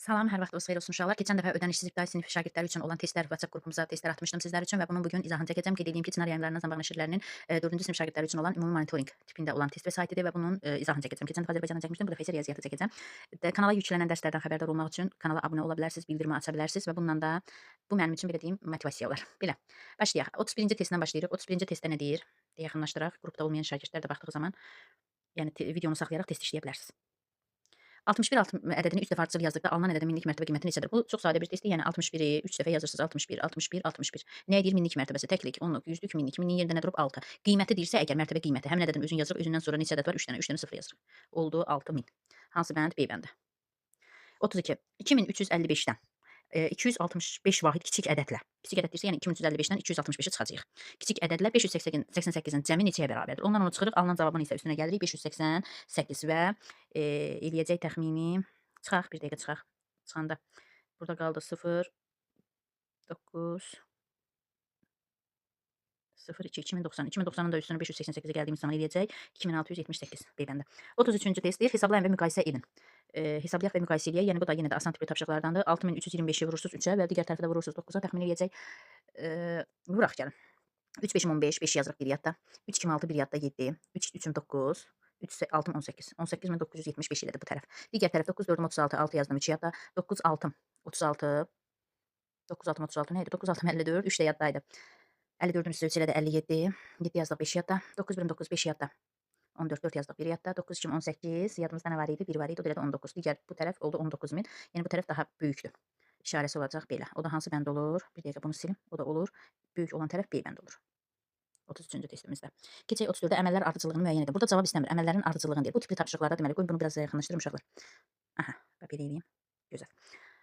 Salam, hər vaxtınız xeyir olsun uşaqlar. Keçən dəfə ödənişsiz ibtidai sinif şagirdləri üçün olan testlər WhatsApp qrupumuza testlər atmışdım sizlər üçün və bunun bugün izahını çəkəcəm. Qeyd edeyim ki, Çınar yayımlarından Zanbaq nəşrlərinin 4-cü sinif şagirdləri üçün olan ümumi monitorinq tipində olan test vəsaitidir və bunun izahını çəkəcəm. Keçən dəfə Azərbaycandan çəkmişdim, bu dəfə isə riyaziyyatı çəkəcəm. Kanala yüklənən dərslərdən xəbərdar olmaq üçün kanala abunə ola bilərsiniz, bildirimi aça bilərsiniz və bununla da bu mənim üçün belə deyim motivasiya olar. Belə. Başlayaq. 31-ci testdən başlayırıq. 31-ci testdə nə deyir? Yaxınlaşdıraq. Qrupda olmayan şagirdlər də baxdığı zaman, yəni videonu saxlayaraq test işləyə bilərsiniz. 61 ədədini 3 dəfə artırıb yazdıqda alınan ədədin minlik mərtəbə qiyməti neçədir? Bu çox sadə bir testdir. Yəni 61-i 3 dəfə yazırsınız. 61, 61, 61. Nə edir minlik mərtəbəsi? Təklik, onluq, yüzlük, minlik. Minliyin yerində nə durub? 6. Qiyməti deyirsə əgər mərtəbə qiyməti həmin ədədin özünü yazırıq. Özündən sonra neçə ədəd var? 3 dənə. 3 dənə 0 yazırıq. Oldu 6000. Hansı bənd? B bəndi. 32. 2355-dən 265 vahid kiçik ədədlə. Kiçik ədəd deyirsə, yəni 2355-dən 265-i çıxacağıq. Kiçik ədədlə 588-in cəmi neçəyə bərabərdir? Ondan onu çıxırıq. Alınan cavabın isə üstünə gəlirik 588 və eləyəcək təxmini çıxaq, bir dəqiqə çıxaq. Çıxanda burada qaldı 0, 9, 0, 2, 2090. 2090-ın da üstünə 588-i gəldiyimiz zaman eləyəcək 2678 B bəndə. 33-cü test deyir, hesablayın və müqayisə edin. Hesablayaq və müqayisə eləyək. Yəni bu da yenə də asan tipli tapşırıqlardandır. 6325-i vurursunuz 3-ə və digər tərəfə də vurursunuz 9-a təxmin eləyəcək. Vuraq gəlin. 3 5 15, 5 yazırıq bir yadda. 3 2 6 bir yadda 7, 3 3 9, 3 6 18. 18975 elədi bu tərəf. Digər tərəf 9 4 36, 6 yazdım 3 yadda. 9 6 36, 9 6 36 nə idi? 9 6 54, 3 də yaddaydı. 54-ün üstə 3 elədi 57, 7 yazdıq 5 yadda. 9 1 9 5 yadda. 14 4 yazdıq 1 yadda. 9 2 18, yadımızda nə var idi? 1 var idi, o da elədi 19. Digər bu tərəf oldu 19000. Yəni bu tərəf daha böyükdür. İşarəsi olacaq belə. O da hansı bənd olur? Bir dəqiqə bunu silim. O da olur. Böyük olan tərəf B bənd olur. 33-cü testimizdə. Keçək 34-də əməllər ardıcıllığını müəyyən edin. Burada cavab istəmir. Əməllərin ardıcıllığını deyir. Bu tipli tapşırıqlarda deməli, qoy bunu biraz yaxınlaşdırım uşaqlar. Aha, belə eləyim. Gözəl.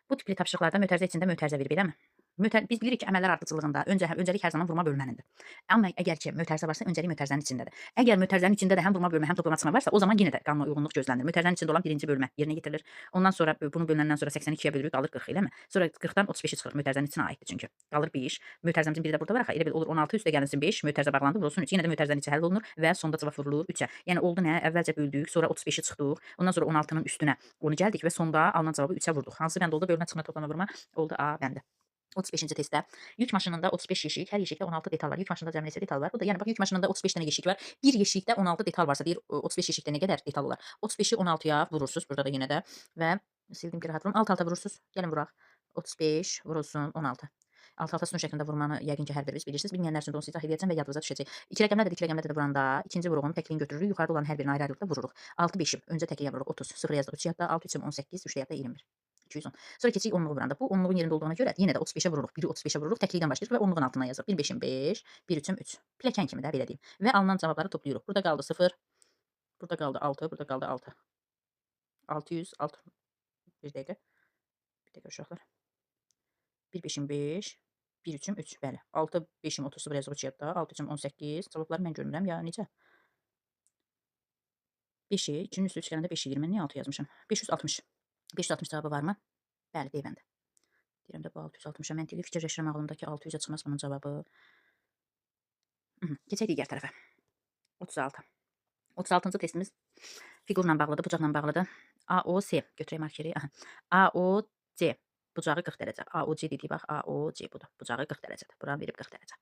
Bu tipli tapşırıqlarda mötərizə içində mötərizə verib, eləmi? Biz bilirik ki, əməllər ardıcıllığında öncəlik hər zaman vurma bölmənindir. Amma əgər ki, mötərizə varsa, öncəlik mötərizənin içindədir. Əgər mötərizənin içində də həm vurma bölmə, həm toplama çıxma varsa, o zaman yenə də qanuna uyğunluq gözlənilir. Mötərizənin içində olan birinci bölmə yerinə yetirilir. Ondan sonra bunu bölünəndən sonra 82-yə bölürük, qalır 40, eləmi? Sonra 40-dan 35-i çıxırıq, mötərizənin içinə aiddir çünki. Qalır 5. Mötərizəmizin biri də burada var axı. Elə bil olur 16 üstə gəlinsin 5, mötərizə bağlandı, vurulsun 3. Yenə də mötərizənin içi həll olunur və sonda cavab vurulur 3-ə. Yəni oldu nə? Əvvəlcə böldük, sonra 35-i çıxdıq. Ondan sonra 16-nın üstünə onu gəldik və sonda alınan cavabı 3-ə vurduq. Hansı bənd oldu? Bölmə, çıxma, toplama, vurma oldu A bəndi. 35-ci testdə yük maşınında 35 yeşik, hər yeşikdə 16 detal var. Yük maşınında cəmi neçə detal var? Burada yəni bax yük maşınında 35 dənə yeşik var. Bir yeşikdə 16 detal varsa deyir 35 yeşikdə nə qədər detal olar? 35-i 16-ya vurursunuz burada da yenə də və sildim ki rahat vurun. Alt-alta vurursunuz. Gəlin vuraq. 35 vurulsun 16. Alt-alta sütun şəklində vurmanı yəqin ki hər biriniz bilirsiniz. Bilməyənlər üçün də onu izah edəcəm və yadınıza düşəcək. İki rəqəmlə də vuranda ikinci vurğunu təkliyin götürürük. Yuxarıda olan hər birini ayrı-ayrılıqda vururuq. 6 5-im öncə təkliyə vururuq 30. 0 yazdıq 3 yadda, 6 3 18, 3 yadda 21. 210. Sonra keçirik onluğu vuranda. Bu onluğun yerində olduğuna görə yenə də 35-ə vururuq. Biri 35-ə vururuq. Təklikdən başlayırıq və onluğun altından yazırıq. 1 5-im 5, 1 3-üm 3. Pilləkən kimi də belə deyim. Və alınan cavabları toplayırıq. Burada qaldı 0, burada qaldı 6, burada qaldı 6. 606. Bir dəqiqə. Bir dəqiqə uşaqlar. 1 5-im 5, 1 3-üm 3. Bəli. 6 5-im 30 0 yazırıq 3 yadda. 6 3-üm 18. Cavabları mən görmürəm ya necə? 5-i 2-nin üstü 3 gələndə 5 edir. Mən niyə 6 yazmışam? 560. 560 cavabı varmı? Bəli, B bəndi. Deyirəm də bu 660-a məntiqli fikirləşirəm ağlımdakı 600-ə çıxmaz bunun cavabı. Keçək digər tərəfə. 36. 36-cı testimiz fiqurla bağlıdır, bucaqla bağlıdır. AOC götürək markeri. AOC bucağı 40 dərəcə. AOC dediyi bax, AOC budur. Bucağı 40 dərəcədir. Buranı verib 40 dərəcə.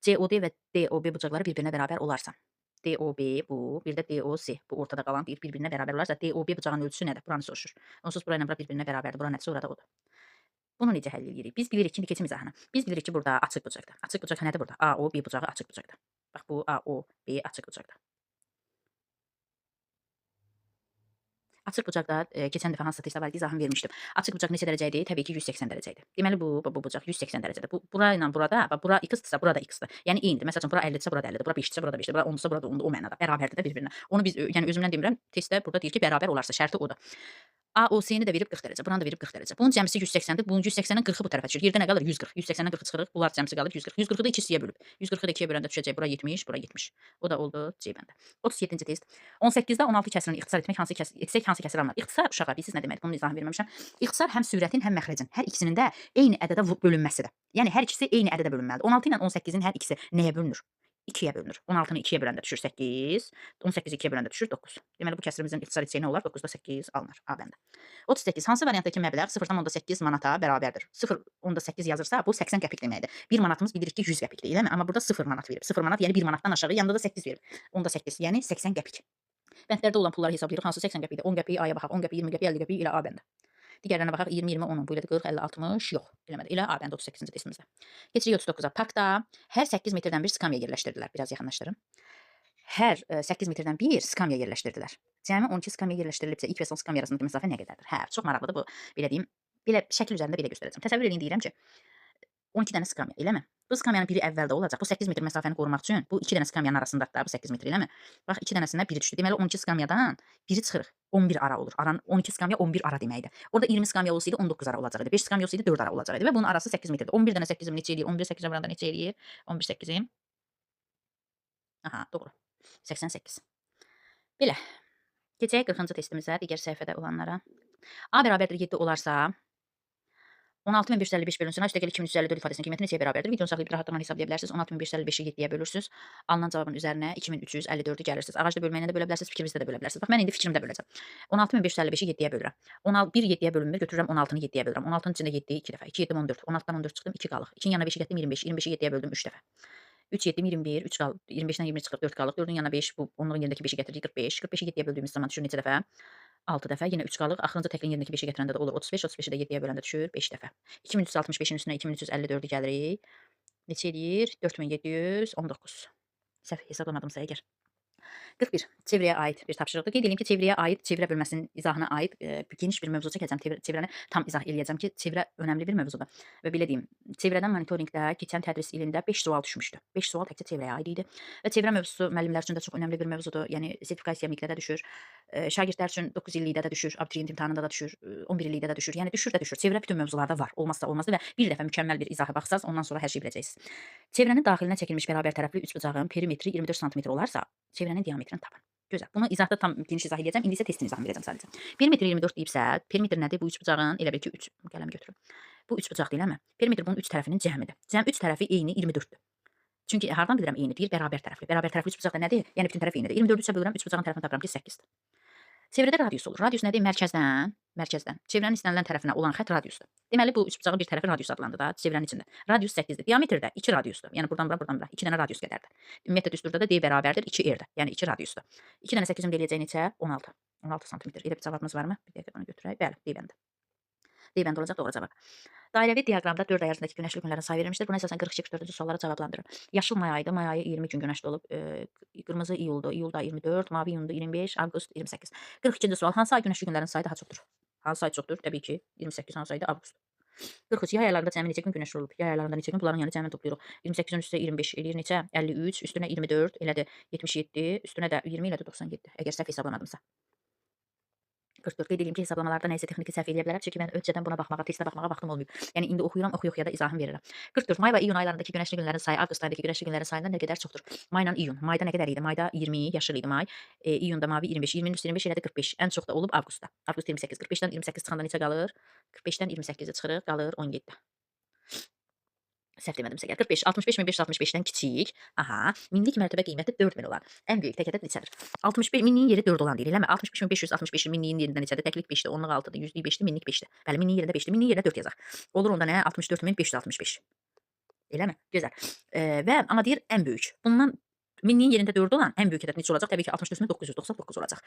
COD və DOB bucaqları bir-birinə bərabər olarsa. DOB bu, bir də DOC bu ortada qalan bir-birinə bərabər olarsa DOB bucağının ölçüsü nədir? Buranı soruşur. Onsuz bura ilə bura bir-birinə bərabərdir. Bura nədirsə orada odur. Bunu necə həll edirik? Biz bilirik ki, keçim izahına. Biz bilirik ki, burada açıq bucaqdır. Açıq bucaq nədir burada? AOB bucağı açıq bucaqdır. Bax bu AOB açıq bucaqdır. Açıq bucaqda keçən dəfə hansısa testdə var idi, izahını vermişdim. Açıq bucaq neçə dərəcə idi? Təbii ki, 180 dərəcə idi. Deməli bu bucaq 180 dərəcədir. Bura ilə burada, bura x-dirsə, burada x-dir. Yəni eynidir. Məsələn, bura 50-dirsə, burada 50-dir. Bura 5-dirsə, burada 5-dir. Bura 10-dursa, burada 10-dur. O mənada bərabərdir də bir-birinə. Onu biz yəni özümdən demirəm. Testdə burada deyir ki, bərabər olarsa şərti odur. AOC-ni də verib 40 dərəcə, buranı da verib 40 dərəcə. Bunun cəmsi 180-dir. Bunun 180-nin 40-ı bu tərəfə düşür. Yerdə nə qalır? 140. 180-dən 40 çıxırıq. Bunlar cəmsi qalır 140. 140-ı da 2 hissəyə bölüb. 140-ı da 2-yə böləndə düşəcək. Bura 70, bura 70. O da oldu C bəndə. 37-ci test. 18-də 16 kəsirini ixtisar etmək hansı kəsir alınır? İxtisar uşaqlar bilirsiniz nə deməkdir? Bunun izahını verməmişəm. İxtisar həm sürətin, həm məxrəcin hər ikisinin də eyni ədədə bölünməsidir. Yəni hər ikisi eyni ədədə bölünməlidir. 16 ilə 18-in hər ikisi nəyə bölünür? 2-yə bölünür. 16-nı 2-yə böləndə düşür 8, 18-i 2-yə böləndə düşür 9. Deməli bu kəsirimizin ixtisar etsəyi nə olar? 9-da 8 alınır. A bəndə. 38. Hansı variantdakı məbləğ 0,8 manata bərabərdir? 0,8 yazırsa bu 80 qəpik deməkdir. 1 manatımız bilirik ki 100 qəpikdir, eləmi? Amma burada 0 manat verib. 0 manat yəni 1 manatdan aşağı, yanında da 8 verib. 10,8 yəni 80 qəpik. Bəndlərdə olan pulları hesablayırıq. Hansı 80 qəpikdir? 10 qəpik A-ya baxaq. 10 qəpik, 20 qəpik, 50 qəpik ilə A bəndə. Digərlərinə baxaq. 20, 20, 10, bu ilə də 40, 50, 60 yox. Eləmədi. Elə A bəndə 38-ci testimizdə. Keçirik 39-a. Parkda hər 8 metrdən bir skamya yerləşdirdilər. Biraz yaxınlaşdırın. Hər 8 metrdən bir skamya yerləşdirdilər. Cəmi 12 skamya yerləşdirilibsə ilk və son skamya arasındakı məsafə nə qədərdir? Hə, çox maraqlıdır bu. Belə deyim, belə şəkil üzərində belə göstərəcəm. Təsəvvür edin deyirəm ki, 12 dənə skamya, eləmi? Bu skamyanın biri əvvəldə olacaq. Bu 8 metr məsafəni qorumaq üçün bu 2 dənə skamyanın arasındadır da bu 8 metr, eləmi? Bax 2 dənəsindən biri düşdü. Deməli 12 skamyadan biri çıxırıq. 11 ara olur. Aranın 12 skamya 11 ara deməkdir. Orada 20 skamya olsaydı 19 ara olacaqdı. 5 skamya olsaydı 4 ara olacaqdı və bunun arası 8 metrdir. 11 dənə 8-im neçə eləyir? 11 8-ə vuranda neçə eləyir? 11 8-im. Aha, doğru. 88. Belə. Keçək 40-cı testimizə, digər səhifədə olanlara. A bərabərdir 7 olarsa 16.555 bölünsün. Üstəgəl 2354 ifadəsinin qiyməti neçəyə bərabərdir? Videonu saxlayıb rahatlıqla hesablaya bilərsiniz. 16.555-i 7-yə bölürsünüz. Alınan cavabın üzərinə 2354-ü gəlirsiniz. Ağacda bölməyinə də bölə bilərsiniz, fikrinizdə də bölə bilərsiniz. Bax, mən indi fikrimdə böləcəm. 16.555-i 7-yə bölürəm. 1 7-yə bölünmür, götürürəm 16-nı 7-yə bölürəm. 16-nın içində 7 2 dəfə. 2 7 14. 16-dan 14 çıxdım, 2 qalıq. 2-nin yanına 5-i gətirdim 25. 25-i 7-yə böldüm 3 dəfə. 3 7 21, 3 qalıq. 25-dən 20 çıxır 4 qalıq. 4-ün yanına 5, bu 10-luğun yerindəki 5-i gətiririk 45. 45-i 7-yə böldüyümüz zaman düşür neçə dəfə? 6 dəfə. Yenə 3 qalıq. Axırıncı təklin yerindəki 5-i gətirəndə də olur 35. 35-i də 7-yə böləndə düşür 5 dəfə. 2365-in üstünə 2354-ü gəlirik. Neçə eləyir? 4719. Səhv hesablamadımsa əgər. 41. Çevrəyə aid bir tapşırıqdır. Qeyd edeyim ki, çevrəyə aid, çevrə bölməsinin izahına aid geniş bir mövzu çəkəcəm. Çevrəni tam izah eləyəcəm ki, çevrə önəmli bir mövzudur. Və belə deyim, çevrədən monitorinqdə keçən tədris ilində 5 sual düşmüşdü. 5 sual təkcə çevrəyə aid idi. Və çevrə mövzusu müəllimlər üçün də çox önəmli bir mövzudur. Yəni sertifikasiya miqdə də düşür. Şagirdlər üçün 9 illikdə də düşür, abituriyent imtahanında da düşür, 11 illikdə də düşür. Yəni düşür də düşür. Çevrə bütün mövzularda var. Olmazsa olmazdır və bir dəfə mükəmməl bir izaha baxsaz, ondan sonra hər şeyi biləcəksiniz. Çevrənin daxilinə çəkilmiş bərabər tərəfli üçbucağın perimetri 24 sm olarsa, çevrənin diametrini tapın. Gözəl. Bunu izahda tam geniş izah edəcəm. İndi isə testin izahını verəcəm sadəcə. Perimetr 24 deyibsə, perimetr nədir? Bu üçbucağın elə bil ki 3 qələmi götürüm. Bu üçbucaq deyiləmi? Perimetr bunun 3 tərəfinin cəmidir. Cəm 3 tərəfi eyni 24-dür. Çünki hardan bilirəm eyni deyir? Bərabər tərəfli. Bərabər tərəfli üçbucaq da nədir? Yəni bütün tərəf eynidir. 24-ü isə bölürəm, üçbucağın tərəfini tapıram ki 8-dir. Çevrədə radius olur. Radius nədir? Mərkəzdən. Çevrənin istənilən tərəfinə olan xətt radiusdur. Deməli bu üçbucağın bir tərəfi radius adlandı da çevrənin içində. Radius 8-dir. Diametr də 2 radiusdur. Yəni buradan bura. 2 dənə radius qədərdir. Ümumiyyətlə düsturda da D bərabərdir 2R-dir. Yəni 2 radiusdur. 2 dənə 8-in eləyəcək neçə? 16. 16 sm. Elə bir cavabımız varmı? Bir dəqiqə bunu götürək. Bəli, D bəndə. D bəndə olacaq doğru cavab. Dairəvi diaqramda 4 ay arasındakı günəşli günlərin sayı verilmişdir. Buna əsasən 42-44-cü sualları cavablandırın. Yaşıl may ayıdır. May ayı 20 gün günəşli olub. Qırmızı iyuldur. İyulda 24, mavi iyundur 25, avqust 28. 42-ci sual. Hansı ay günəşli günlərin sayı daha çoxdur? Hansı ay çoxdur? Təbii ki, 28 hansı aydır? Avqust. 43. Yay aylarında cəmi neçə gün günəşli olub? Yay aylarında neçə gün? Bunların yanı cəmini toplayırıq. 28-in üstə 25 eləyir neçə? 53, üstünə 24 elədir 77, üstünə də 20 elədir 97. Əgər səhv hesablamadımsa. 44 qeyd edeyim ki, hesablamalarda nəyisə texniki səhv eləyə bilərəm. Çünki mən öncədən buna baxmağa, testə baxmağa vaxtım olmayıb. Yəni indi oxuyuram, oxuya da izahını verirəm. 44. May və iyun aylarındakı günəşli günlərin sayı avqust ayındakı günəşli günlərin sayından nə qədər çoxdur? Mayla iyun. Mayda nə qədər idi? Mayda 20, yaşıl idi may. İyunda mavi 25, 20-nin üstü 25 elədi 45. Ən çox da olub avqustda. Avqust 28. 45-dən 28 çıxanda neçə qalır? 45-dən 28-i çıxırıq, qalır 17. Səhv demədimsə gəl. 45, 65.565-dən kiçik. Aha, minlik mərtəbə qiyməti 4000 olan. Ən böyük tək ədəd neçədir? 65 minliyin yeri 4 olan deyil, eləmi? 65.565 minliyin yerində neçədir? Təklik 5-dir, onluq 6-dır, yüzlük 5-dir, minlik 5-dir. Bəli, minliyin yerində 5-dir, minliyin yerində 4 yazaq. Olur onda nə? 64.565. Eləmi? Gözəl. Və amma deyir ən böyük. Bundan minliyin yerində 4 olan ən böyük ədəd neçə olacaq? Təbii ki 64.999 olacaq.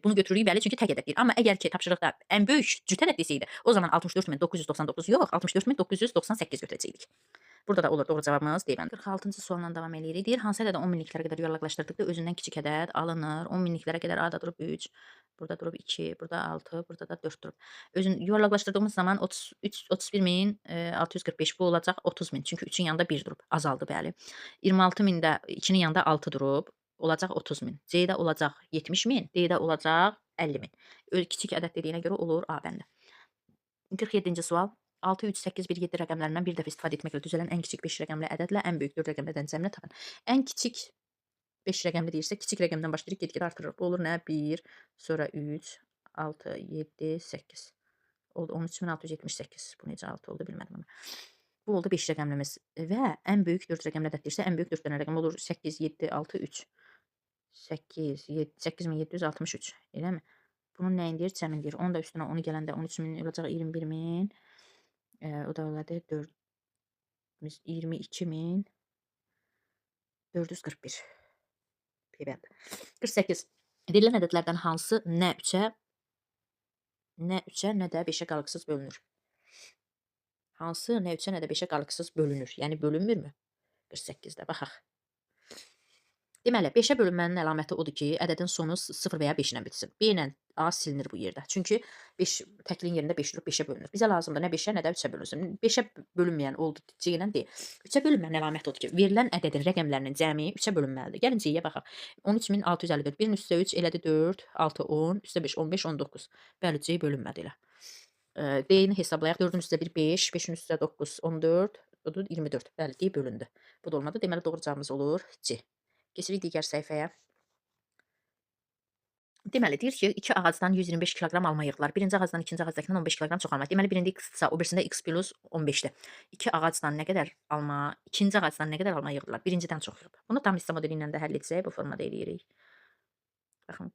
Bunu götürürük bəli, çünki tək ədəd deyil. Amma əgər ki tapşırıqda ən böyük cüt ədəd desəydi, o zaman 64.999 yox, 64.998 götürəcəkdik. Burada da olur doğru cavabımız D bəndi. 46-cı sualla davam eləyirik. Deyir, hansı ədədə 10 minliklərə qədər yuvarlaqlaşdırdıqda özündən kiçik ədəd alınır. 10 minliklərə qədər A-da durub 3, burada durub 2, burada 6, burada da 4 durub. Yuvarlaqlaşdırdığımız zaman 31.645 bu olacaq 30.000. Çünki 3-ün yanında 1 durub. Azaldı bəli. 26.000-də 2-nin yanında 6 durub. Olacaq 30.000. C-də olacaq 70.000. D-də olacaq 50.000. Kiçik ədəd dediyinə görə olur A bəndi. 47-ci sual. 6, 3, 8, 1, 7 rəqəmlərindən bir dəfə istifadə etməklə düzələn ən kiçik 5 rəqəmli ədədlə ən böyük 4 rəqəmli ədədin cəmini tapın. Ən kiçik 5 rəqəmli deyirsə, kiçik rəqəmdən başlayırıq, get-gedə artırırıq. Bu olur nə? 1, sonra 3, 6, 7, 8. Oldu 13.678. Bu necə 6 oldu bilmədim amma. Bu oldu 5 rəqəmlimiz və ən böyük 4 rəqəmlə ədəddirsə, ən böyük 4 dənə rəqəm olur 8, 7, 6, 3. 8763. Eləmi? Bunun nəyin deyir? Cəmin deyir. 10 da üstünə 10 gələndə 13.000 olacaq 21.000. O da elədi 22.441. Peyvənd. 48. Verilən ədədlərdən hansı nə 3-ə, nə də 5-ə qalıqsız bölünür? Hansı nə 3-ə, nə də 5-ə qalıqsız bölünür? Yəni bölünmürmü? 48-də baxaq. Deməli, 5-ə bölünmənin əlaməti odur ki, ədədin sonu 0 və ya 5 ilə bitsin. B ilə A silinir bu yerdə. Çünki 5 təkliyin yerində 5 durub 5-ə bölünür. Bizə lazımdır nə 5-ə, nə də 3-ə bölünsün. 5-ə bölünməyən oldu C ilə D. 3-ə bölünmənin əlaməti odur ki, verilən ədədin rəqəmlərinin cəmi 3-ə bölünməlidir. Gəlin C-yə baxaq. 13654. 1-in üstə 3 elədi 4, 6, 10, üstə 5, 15, 19. Bəli, C bölünmədi elə. D-ni hesablayaq. 4-ün üstə 1, 5, 5-in üstə 9, 14, 24. Bəli, D bölündü. Bu da olmadı. Deməli, doğru cavabımız olur C. Keçirik digər səhifəyə. Deməli, deyir ki, 2 ağacdan 125 kiloqram alma yığdılar. Birinci ağacdan ikinci ağacdakindən 15 kiloqram çox alma. Deməli, birində x-sa, o birisində x plus 15-dir. 2 ağacdan nə qədər alma, ikinci ağacdan nə qədər alma yığdılar? Birincidən çox yığdı. Bunu tam hissə modeli ilə də həll etsək, bu formada eləyirik. Baxın,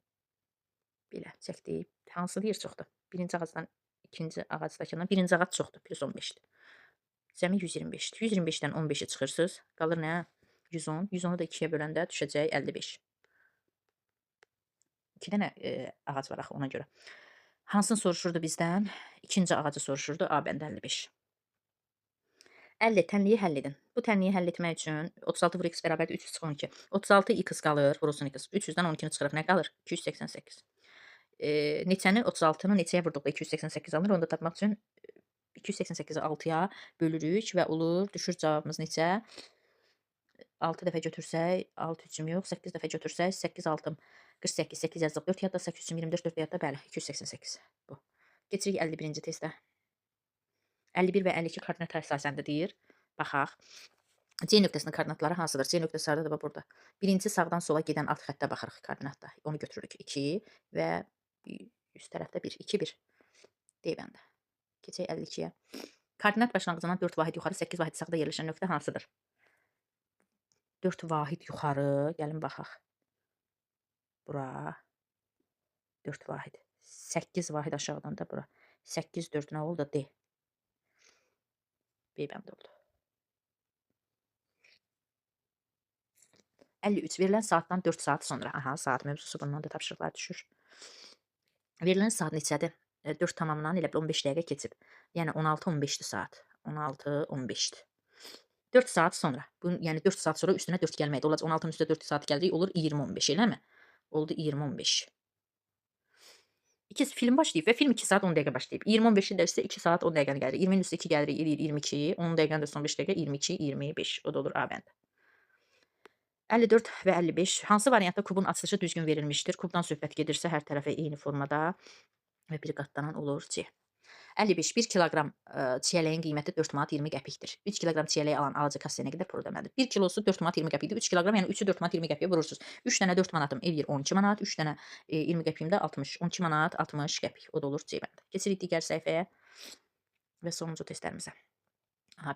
belə çəkdik. Hansı deyir çoxdur? Birinci ağacdan ikinci ağacdakindən birinci ağac çoxdur, plus 15-dir. Cəmi 125-dir. 125-dən 15-i çıxırsınız. Qalır nə? 110. 110-u da 2-yə böləndə düşəcək 55. 2 dənə ağac var axı ona görə. Hansını soruşurdu bizdən? İkinci ağacı soruşurdu. A bəndə 55. 50 tənliyi həll edin. Bu tənliyi həll etmək üçün 36 vur x bərabərdir 3 çıxır 12. 36 x qalır, vurulsun x. 300-dən 12-ni çıxırıq. Nə qalır? 288. Neçəni 36-nı neçəyə vurduqda 288 alınır. Onu da tapmaq üçün 288-i 6-ya bölürük və olur. Düşür cavabımız neçə? 6 dəfə götürsək, 6 üçüm yox, 8 dəfə götürsək, 8 6 48, 8 yazdıq, 4 yadda, 8 üçün 24, 4 yadda, bəli, 288. Bu. Keçirik 51-ci testə. 51 və 52 koordinat əsasəndə deyir. Baxaq. C nöqtəsinin koordinatları hansıdır? C nöqtəsi hardadır? Burada. Birinci sağdan sola gedən alt xəttə baxırıq koordinatda. Onu götürürük 2 və üst tərəfdə 1, 2, 1. D bəndə. Keçək 52-yə. Koordinat başlanğıcından 4 vahid yuxarı, 8 vahid sağda yerləşən nöqtə hansıdır? 4 vahid yuxarı, gəlin baxaq. Bura 4 vahid. 8 vahid aşağıdan da bura. 8, 4 nə oldu? D. B bəndə oldu. 53. Verilən saatdan 4 saat sonra. Aha, saat mövzusu bundan da tapşırıqlar düşür. Verilən saat neçədir? 4 tamamından elə 15 dəqiqə keçib. Yəni 16-15-dir saat. 16-15-dir. 4 saat sonra. Bu, yəni 4 saat sonra üstünə 4 gəlməkdir. Olacaq 16-nın üstə 4 saat gəldik, olur 20-15, eləmi? Oldu 20-15. 2 film başlayıb və film 2 saat 10 dəqiqə başlayıb. 20-15-in də üstə 2 saat 10 dəqiqəni gəlir. 20-nin üstə 2 gəlir, 22. 10 dəqiqənin də son 5 dəqiqə 22, 25. O da olur A bəndə. 54 və 55. Hansı variantda kubun açılışı düzgün verilmişdir? Kubdan söhbət gedirsə hər tərəfə eyni formada və bir qatlanan olur C. 55. 1 kiloqram çiyələyin qiyməti 4 manat 20 qəpikdir. 3 kiloqram çiyələyi alan alıcı kassaya nə qədər pul ödəməlidir? 1 kilosu 4 manat 20 qəpikdir. 3 kiloqram, yəni 3-ü 4 manat 20 qəpiyə vurursunuz. 3 dənə 4 manatım eləyir 12 manat. 3 dənə 20 qəpiyim də 60. 12 manat 60 qəpik. O da olur C bəndə. Keçirik digər səhifəyə və sonuncu testlərimizə.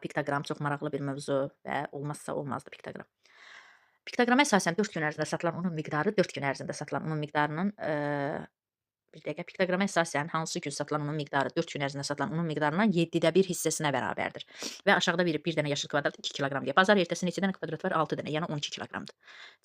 Piktoqram çox maraqlı bir mövzu və olmazsa olmazdı piktoqram. Piktoqrama əsasən 4 gün ərzində satılan unun miqdarı 4 gün ərzində satılan unun miqdarının bir dəqiqə. Piktoqrama əsasən hansı gün satılan unun miqdarı 4 gün ərzində satılan unun miqdarından 7-də 1 hissəsinə bərabərdir. Və aşağıda verib bir dənə yaşıl kvadrat 2 kiloqram deyə. Bazar ertəsi neçə dənə kvadrat var? 6 dənə, yəni 12 kiloqramdır.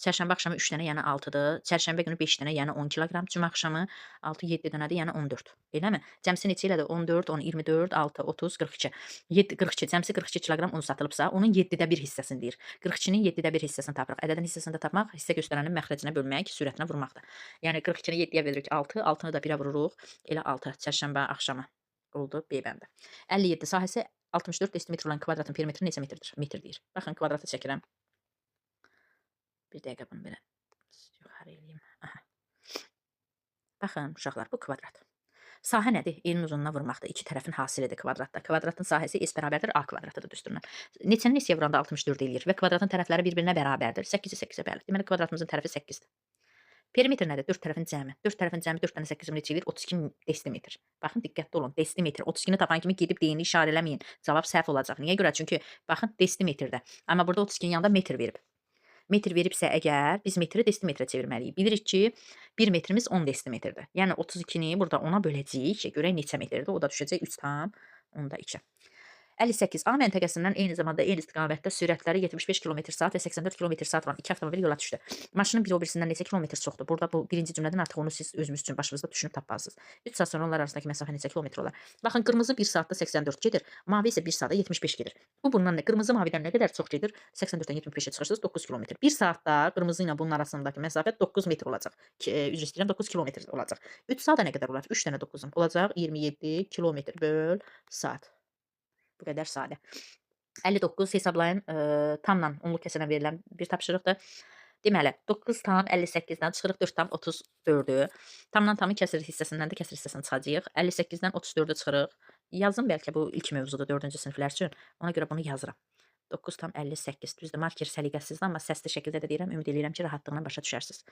Çərşənbə axşamı 3 dənə, yəni 6-dır. Çərşənbə günü 5 dənə, yəni 10 kiloqram. Cümə axşamı 6-7 dənədir, yəni 14. Eləmi? Cəmsi neçə elədir? 14, 10, 24, 6, 30, 42. 7, 42. Cəmsi 42 kiloqram un satılıbsa, onun 7-də 1 hissəsini deyir. 42-nin 7-də 1 hissəsini tapırıq. Ədədin hissəsini də tapmaq, hissə göstərənin məxrəcinə bölmək, sürətinə vurmaqdır. Yəni 42-ni 7-yə veririk 6, 6-nı da 1-ə vururuq. Elə 6 çərşənbə axşamı oldu B bəndə. 57 sahəsi 64 desimetr olan kvadratın perimetri neçə metrdir? Metr deyir. Baxın kvadratı çəkirəm. Bir dəqiqə bunu belə yuxarı eləyim. Aha. Baxın uşaqlar, bu kvadrat. Sahə nədir? Elin uzunluğuna vurmaqdır. İki tərəfin hasilidir kvadratda. Kvadratın sahəsi S bərabərdir A kvadratıdır düsturundan. Neçəni neçəyə vuranda 64 eləyir və kvadratın tərəfləri bir-birinə bərabərdir. 8-i 8-ə bəli. Deməli kvadratımızın tərəfi 8-dir. Perimetr nədir? 4 tərəfin cəmi. 4 tərəfin cəmi 4 dənə 8 neçə edir? 32 desimetr. Baxın, diqqətli olun. Desimetr. 32-ni tapan kimi gedib deyini işarə eləməyin. Cavab səhv olacaq. Niyə görə? Çünki baxın, desimetrdə. Amma burada 32-nin yanında metr verib. Metr veribsə əgər, biz metri desimetrə çevirməliyik. Bilirik ki, 1 metrimiz 10 desimetrdir. Yəni 32-ni burada 10-a böləcəyik ki, görək neçə metrdir. O da düşəcək 3,2. 58. A məntəqəsindən eyni zamanda eyni istiqamətdə sürətləri 75 km/saat və 84 km/saat olan 2 avtomobil yola düşdü. Maşının biri o birisindən neçə kilometr çoxdur? Burada bu birinci cümlədən artıq onu siz özünüz üçün başınızda düşünüb tapmalısınız. 3 saat sonra onlar arasındakı məsafə neçə kilometr olar? Baxın, qırmızı 1 saatda 84 gedir, mavi isə 1 saatda 75 gedir. Bu bundan nə? Qırmızı mavidən nə qədər çox gedir? 84-dən 75-ə çıxırsınız 9 kilometr. 1 saatda qırmızı ilə bunun arasındakı məsafə 9 metr olacaq. Üzr istəyirəm 9 kilometr olacaq. 3 saatda nə qədər olar? 3 dənə 9-um olacaq 27 kilometr böl saat. Bu qədər sadə. 59 hesablayın. Tamla onluq kəsərlə verilən bir tapşırıqdır. Deməli, 9,58-dən çıxırıq 4,34-ü. Tamla tamı kəsir hissəsindən də kəsir hissəsini çıxacağıq. 58-dən 34-ü çıxırıq. Yazım bəlkə bu ilk mövzudur 4-cü siniflər üçün. Ona görə bunu yazıram. 9,58. Düzdür, marker səliqəsizdir, amma səsli şəkildə də deyirəm. Ümid edirəm ki, rahatlığına başa düşərsiniz.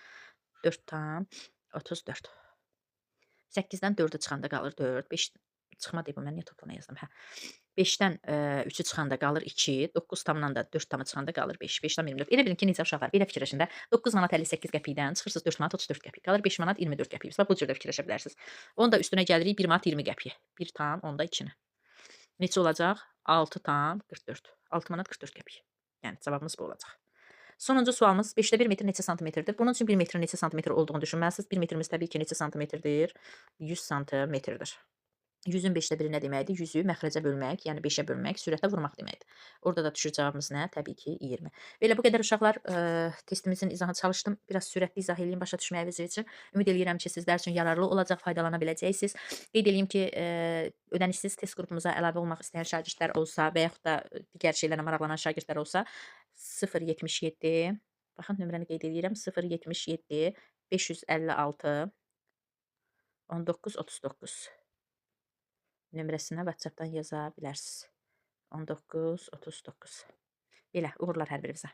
4,34. 8-dən 4-ü çıxanda qalır 4. 5 çıxma deyib, mən niyə toplama yazdım? Hə. 5-dən 3-ü çıxanda qalır 2. 9 tamdan da 4 tamı çıxanda qalır 5. 5-dən 24. Elə bilin ki, necə uşaqlar, belə fikirləşin də. 9 manat 58 qəpikdən çıxırsınız 4 manat 34 qəpik. Qalır 5 manat 24 qəpik. Bu cürdə fikirləşə bilərsiniz. Onu da üstünə gəlirik 1 manat 20 qəpik. 1 tam, onda 2-ni. Neçə olacaq? 6 tam 44. 6 manat 44 qəpik. Yəni cavabımız bu olacaq. Sonuncu sualımız 5-də 1 metr neçə santimetrdir? Bunun üçün 1 metrin neçə santimetr olduğunu düşünməlisiniz. 1 metrimiz təbii ki, neçə santimetrdir? 100 santimetrdir. 100-ün 5-də 1-i nə deməkdir? 100-ü məxrəcə bölmək, yəni 5-ə bölmək, sürətə vurmaq deməkdir. Orada da düşür cavabımız nə? Təbii ki, 20. Belə bu qədər uşaqlar, testimizin izahını çalışdım. Biraz sürətli izah edeyim başa düşməyiniz üçün. Ümid edirəm ki, sizlər üçün yararlı olacaq, faydalana biləcəksiniz. Qeyd edeyim ki, ödənişsiz test qrupumuza əlavə olmaq istəyən şagirdlər olsa və yaxud da digər şeylərlə maraqlanan şagirdlər olsa 077, baxın nömrəni qeyd edirəm, 077 556 1939 nömrəsinə WhatsApp-dan yaza bilərsiniz. 1939. Belə, uğurlar hər birinizə.